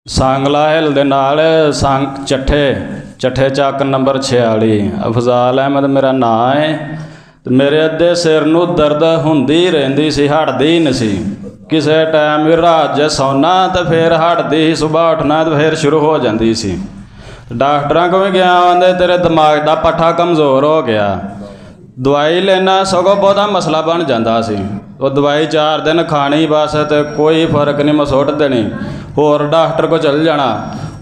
सांगला हिल दे नाल संग ਚੱਠੇ ਚੱਕ नंबर 46 अफजाल अहमद मेरा नाम है। ਤੇ ਮੇਰੇ ਅੱਧੇ ਸਿਰ ਨੂੰ ਦਰਦ ਹੁੰਦੀ ਰਹਿੰਦੀ ਸੀ, ਹਟਦੀ ਨਹੀਂ ਸੀ। ਕਿਸੇ ਟਾਈਮ ਵੀ ਰਾਤ ਜੇ ਸੌਣਾ ਤਾਂ ਫਿਰ ਹਟਦੀ ਸੀ, ਸੁਬਾਹ ਉੱਠਣਾ ਤਾਂ ਫਿਰ ਸ਼ੁਰੂ ਹੋ ਜਾਂਦੀ ਸੀ। ਡਾਕਟਰਾਂ ਕੋਲ ਵੀ ਗਿਆ, ਆਂਦੇ ਤੇਰੇ ਦਿਮਾਗ ਦਾ ਪੱਠਾ ਕਮਜ਼ੋਰ ਹੋ ਗਿਆ। ਦਵਾਈ ਲੈਣਾ ਸਗੋਂ ਬਹੁਤਾ ਮਸਲਾ ਬਣ ਜਾਂਦਾ ਸੀ। ਉਹ ਦਵਾਈ 4 ਦਿਨ ਖਾਣੀ ਬਸ, ਤੇ ਕੋਈ ਫਰਕ ਨਹੀਂ, ਮੈਂ ਸੁੱਟ ਦੇਣੀ। ਹੋਰ ਡਾਕਟਰ ਕੋਲ ਚਲ ਜਾਣਾ,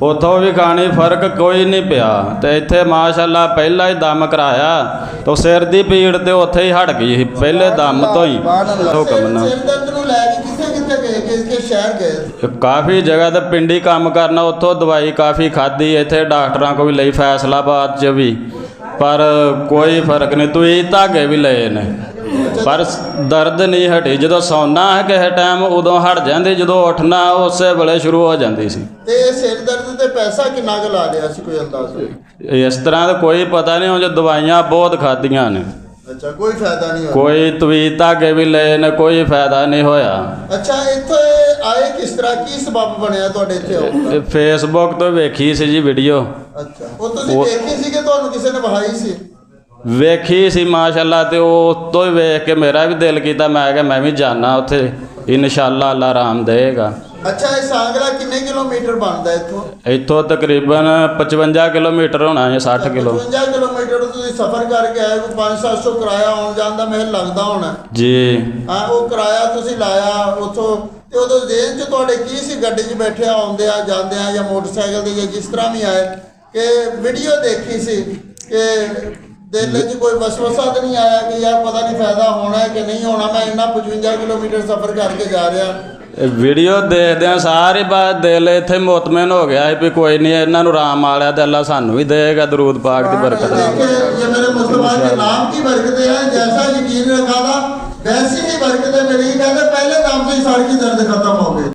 ਉੱਥੋਂ ਵੀ ਖਾਣੀ, ਫਰਕ ਕੋਈ ਨਹੀਂ ਪਿਆ। ਤੇ ਇੱਥੇ ਮਾਸ਼ਾਅੱਲਾ ਪਹਿਲਾਂ ਹੀ ਦਮ ਕਰਾਇਆ ਤਾਂ ਸਿਰ ਦੀ ਪੀੜ ਤੇ ਉੱਥੇ ਹੀ ਹਟ ਗਈ ਸੀ, ਪਹਿਲੇ ਦਮ ਤੋਂ ਹੀ ਹੁਕਮ ਨਾਲ। ਕਾਫੀ ਜਗ੍ਹਾ ਤੇ ਪਿੰਡੀ ਕੰਮ ਕਰਨਾ, ਉੱਥੋਂ ਦਵਾਈ ਕਾਫੀ ਖਾਧੀ, ਇੱਥੇ ਡਾਕਟਰਾਂ ਕੋਲ ਵੀ ਲਈ, ਫੈਸਲਾਬਾਦ 'ਚ ਵੀ, ਪਰ ਕੋਈ ਫਰਕ ਨਹੀਂ। ਤੁਸੀਂ ਧਾਗੇ ਵੀ ਲਏ ਨੇ ਪਰ ਦਰਦ ਨਹੀਂ ਹਟੀ। ਜਦੋਂ ਸੌਣਾ ਹੈ ਕਿਸੇ ਟਾਈਮ ਉਦੋਂ ਹਟ ਜਾਂਦੀ, ਜਦੋਂ ਉੱਠਣਾ ਉਸੇ ਵੇਲੇ ਸ਼ੁਰੂ ਹੋ ਜਾਂਦੀ ਸੀ। ਤੇ ਸਿਰ ਦਰਦ ਤੇ ਪੈਸਾ ਕਿੰਨਾ ਕੁ ਲਾ ਲਿਆ ਸੀ, ਕੋਈ ਅੰਦਾਜ਼ਾ? ਇਸ ਤਰ੍ਹਾਂ ਦਾ ਕੋਈ ਪਤਾ ਨਹੀਂ, ਉਹ ਦਵਾਈਆਂ ਬਹੁਤ ਖਾਧੀਆਂ ਨੇ। ਅੱਛਾ, ਕੋਈ ਫਾਇਦਾ ਨਹੀਂ ਹੋਇਆ? ਕੋਈ ਤਵੀਤ ਧਾਗੇ ਵੀ ਲਏ ਨੇ, ਕੋਈ ਫਾਇਦਾ ਨਹੀਂ ਹੋਇਆ। ਅੱਛਾ, ਇੱਥੇ ਆਏ ਕਿਸ ਤਰ੍ਹਾਂ, ਕੀ ਸਬਬ ਬਣਿਆ ਤੁਹਾਡੇ ਇੱਥੇ ਆਉਣ ਦਾ? ਫੇਸਬੁੱਕ ਤੋਂ ਵੇਖੀ ਸੀ ਜੀ ਵੀਡੀਓ। ਅੱਛਾ, ਉਹ ਤੁਸੀਂ ਵੇਖੀ ਸੀ ਕਿ ਤੁਹਾਨੂੰ ਕਿਸੇ ਨੇ ਵਹਾਈ ਸੀ? ਵੇਖੀ ਸੀ ਮਾਸ਼ਾਅੱਲਾ, ਤੇ ਉਹ ਤੋਂ ਹੀ ਵੇਖ ਕੇ ਮੇਰਾ ਵੀ ਦਿਲ ਕੀਤਾ, ਮੈਂ ਕਿਹਾ ਮੈਂ ਵੀ ਜਾਣਾ ਉੱਥੇ, ਇਨਸ਼ਾਅੱਲਾ ਅੱਲਾ ਆਰਾਮ ਦੇਗਾ। ਅੱਛਾ, ਇਹ ਸਾਂਗਲਾ ਕਿੰਨੇ ਕਿਲੋਮੀਟਰ ਬਣਦਾ ਇੱਥੋਂ? ਇੱਥੋਂ ਤਕਰੀਬਨ 55 ਕਿਲੋਮੀਟਰ ਹੋਣਾ ਹੈ, 60 ਕਿਲੋ। 55 ਕਿਲੋਮੀਟਰ ਤੁਸੀਂ ਸਫ਼ਰ ਕਰਕੇ ਆਏ, ਕੋਈ 500-700 ਕਿਰਾਇਆ ਆਉਣ ਜਾਣ ਦਾ ਮੈਨੂੰ ਲੱਗਦਾ ਹੋਣਾ ਜੀ। ਹਾਂ, ਉਹ ਕਿਰਾਇਆ ਤੁਸੀਂ ਲਾਇਆ ਉੱਥੋਂ, ਤੇ ਉਦੋਂ ਜੇਲ੍ਹ 'ਚ ਤੁਹਾਡੇ ਕੀ ਸੀ? ਗੱਡੀ 'ਚ ਬੈਠੇ ਆਉਂਦੇ ਆ ਜਾਂਦੇ ਆ, ਜਾਂ ਮੋਟਰਸਾਈਕਲ 'ਤੇ, ਜਾਂ ਜਿਸ ਤਰ੍ਹਾਂ ਵੀ ਆਏ, ਕਿ ਵੀਡੀਓ ਦੇਖੀ ਸੀ ਕਿ ਦਿਲ 'ਚ ਕੋਈ ਵਸਵਸਾ ਤਾਂ ਨਹੀਂ ਆਇਆ ਕਿ ਯਾਰ ਪਤਾ ਨਹੀਂ ਫਾਇਦਾ ਹੋਣਾ ਕਿ ਨਹੀਂ ਹੋਣਾ, ਮੈਂ ਇੰਨਾ 55 ਕਿਲੋਮੀਟਰ ਸਫ਼ਰ ਕਰਕੇ ਜਾ ਰਿਹਾ? ਵੀਡੀਓ ਦੇਖਦਿਆਂ ਸਾਰੇ ਬਾਅਦ ਦਿਲ ਇੱਥੇ ਮੁਤਮਿਨ ਹੋ ਗਿਆ ਵੀ ਕੋਈ ਨਹੀਂ, ਇਹਨਾਂ ਨੂੰ ਆਰਾਮ ਆ ਲਿਆ ਤੇ ਅੱਲਾ ਸਾਨੂੰ ਵੀ ਦੇਗਾ ਦਰੂਦ ਪਾਕ ਦੀ ਬਰਕਤ। ये मेरे मुस्तफा के नाम की बरकतें हैं, जैसा यकीन रखा था वैसी ही बरकतें मिली। कहते पहले नाम से ही सारी की दर्द खत्म हो गई।